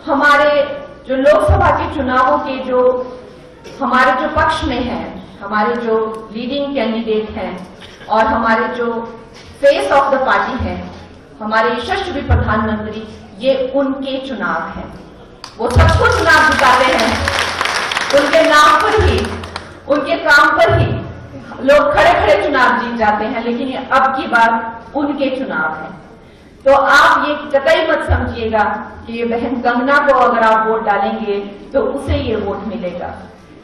हमारे जो लोकसभा के चुनावों के जो हमारे जो पक्ष में हैं, हमारे जो लीडिंग कैंडिडेट हैं और हमारे जो फेस ऑफ द पार्टी हैं, हमारे यशस्वी प्रधानमंत्री, ये उनके चुनाव हैं। वो सबको चुनाव जिताते हैं, उनके नाम पर ही, उनके काम पर ही लोग खड़े खड़े चुनाव जीत जाते हैं, लेकिन ये अब की बार उनके चुनाव हैं। तो आप ये कतई मत समझिएगा कि ये बहन कंगना को अगर आप वोट डालेंगे तो उसे ये वोट मिलेगा,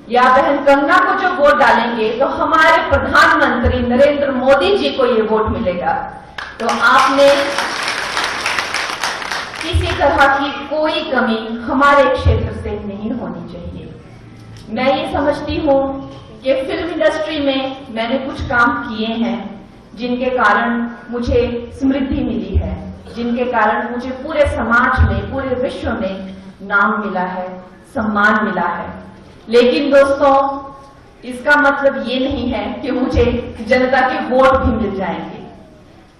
या बहन कंगना को जो वोट डालेंगे तो हमारे प्रधानमंत्री नरेंद्र मोदी जी को ये वोट मिलेगा। तो आपने किसी तरह की कोई कमी हमारे क्षेत्र से नहीं होनी चाहिए। मैं ये समझती हूँ कि फिल्म इंडस्ट्री में मैंने कुछ काम किए हैं जिनके कारण मुझे समृद्धि मिली है, जिनके कारण मुझे पूरे समाज में, पूरे विश्व में नाम मिला है, सम्मान मिला है। लेकिन दोस्तों, इसका मतलब ये नहीं है कि मुझे जनता के वोट भी मिल जाएंगे।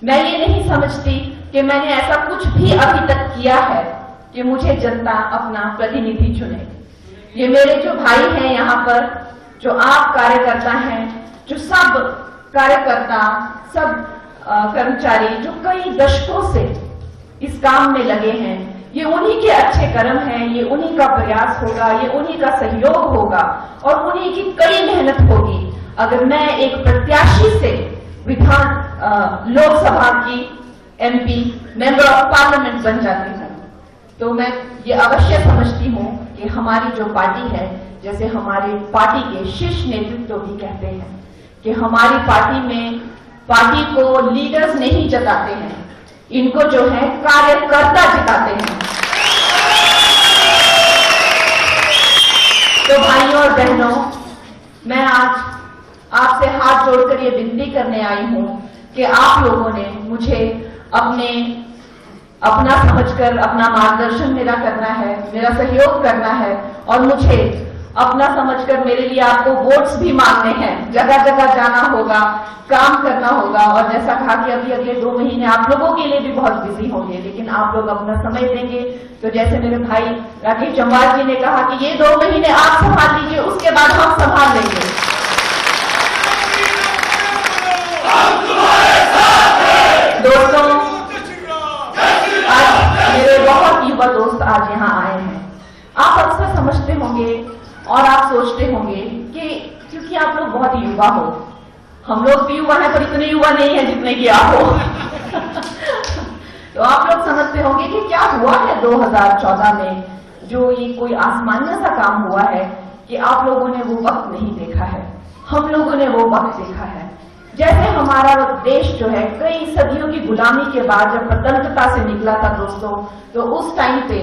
मैं ये नहीं समझती कि मैंने ऐसा कुछ भी अभी तक किया है कि मुझे जनता अपना प्रतिनिधि चुने। ये मेरे जो भाई हैं यहाँ पर, जो आप कार्यकर्ता हैं, जो सब कार्यकर्ता, सब कर्मचारी जो कई दशकों से इस काम में लगे हैं, ये उन्हीं के अच्छे कर्म हैं, ये उन्हीं का प्रयास होगा, ये उन्हीं का सहयोग होगा और उन्हीं की कड़ी मेहनत होगी अगर मैं एक प्रत्याशी से लोकसभा की MP, मेंबर ऑफ पार्लियामेंट बन जाती हूँ। तो मैं ये अवश्य समझती हूँ कि हमारी जो पार्टी है, जैसे हमारी पार्टी के शीर्ष नेतृत्व भी कहते हैं कि हमारी पार्टी में पार्टी को लीडर्स नहीं जिताते हैं, इनको जो है कार्यकर्ता जिताते हैं। तो भाइयों और बहनों, मैं आज आपसे हाथ जोड़कर ये विनती करने आई हूं कि आप लोगों ने मुझे अपना समझकर अपना मार्गदर्शन मेरा करना है, मेरा सहयोग करना है और मुझे अपना समझकर मेरे लिए आपको वोट्स भी मांगने हैं, जगह जगह जाना होगा, काम करना होगा। और जैसा कहा कि अभी अगले 2 महीने आप लोगों के लिए भी बहुत बिजी होंगे, लेकिन आप लोग अपना समय देंगे तो जैसे मेरे भाई राकेश जम्वाल जी ने कहा कि ये 2 महीने आप संभाल लीजिए, उसके बाद हम संभाल लेंगे। दोस्तों, आज मेरे बहुत युवा दोस्त आज यहाँ आए हैं। आप अक्सर समझते होंगे और आप सोचते होंगे कि क्योंकि आप लोग बहुत युवा हो, हम लोग भी युवा हैं पर इतने युवा नहीं है जितने कि आप हो। तो आप लोग समझते होंगे कि क्या हुआ है 2014 में, जो ये कोई आसमानी सा काम हुआ है कि आप लोगों ने वो वक्त नहीं देखा है, हम लोगों ने वो वक्त देखा है। जैसे हमारा देश जो है कई सदियों की गुलामी के बाद जब स्वतंत्रता से निकला था दोस्तों, तो उस टाइम पे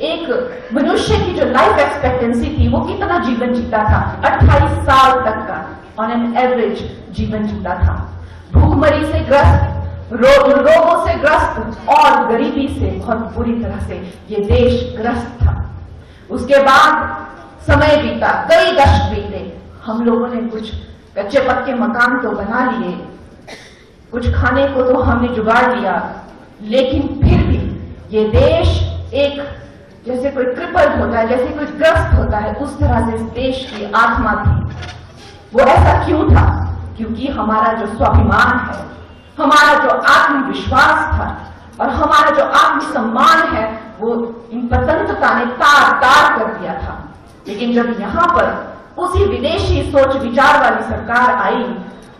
एक मनुष्य की जो लाइफ एक्सपेक्टेंसी थी वो कितना जीवन जीता था, 28 साल तक का ऑन एन एवरेज जीवन जीता था। भूखमरी से ग्रस्त, रोगों से ग्रस्त और गरीबी से बहुत बुरी तरह से ये देश ग्रस्त था। उसके बाद समय बीता, कई दशक बीते, हम लोगों ने कुछ कच्चे पक्के मकान तो बना लिए, कुछ खाने को तो हमने जुगाड़ लिया, लेकिन फिर भी ये देश एक जैसे कोई क्रिपल्ड होता है, जैसे कोई ग्रस्त होता है, उस तरह से इस देश की आत्मा थी। वो ऐसा क्यों था? क्योंकि हमारा जो स्वाभिमान है, हमारा जो आत्मविश्वास था और हमारा जो आत्मसम्मान है, वो इन स्वतंत्रता ने तार तार कर दिया था। लेकिन जब यहाँ पर उसी विदेशी सोच विचार वाली सरकार आई,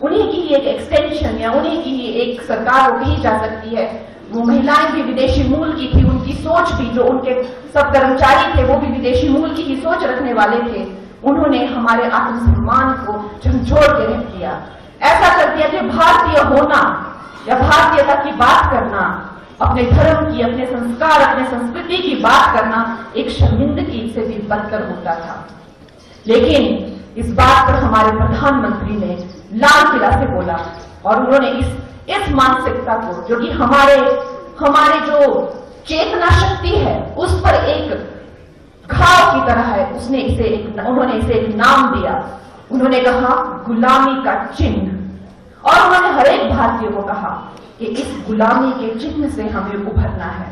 उन्हीं की ही एक एक्सटेंशन या उन्हीं की ही एक सरकार वो कही जा सकती है, वो महिलाएं भी विदेशी मूल की थी, उनकी सोच भी, जो उनके सब कर्मचारी थे वो भी विदेशी मूल की ही सोच रखने वाले थे, उन्होंने हमारे आत्मसम्मान को झकझोर के रख दिया। ऐसा कर दिया कि भारतीय होना या भारतीयता की बात करना, अपने धर्म की, अपने संस्कार, अपने संस्कृति की बात करना एक शर्मिंदगी से भी बदतर होता था। लेकिन इस बात पर हमारे प्रधानमंत्री ने लाल किला से बोला और उन्होंने इस मानसिकता को, जो कि हमारे जो चेतना शक्ति है उस पर एक घाव की तरह है, उन्होंने इसे एक नाम दिया। उन्होंने कहा गुलामी का चिन्ह, और उन्होंने हर एक भारतीय को कहा कि इस गुलामी के चिन्ह से हमें उभरना है।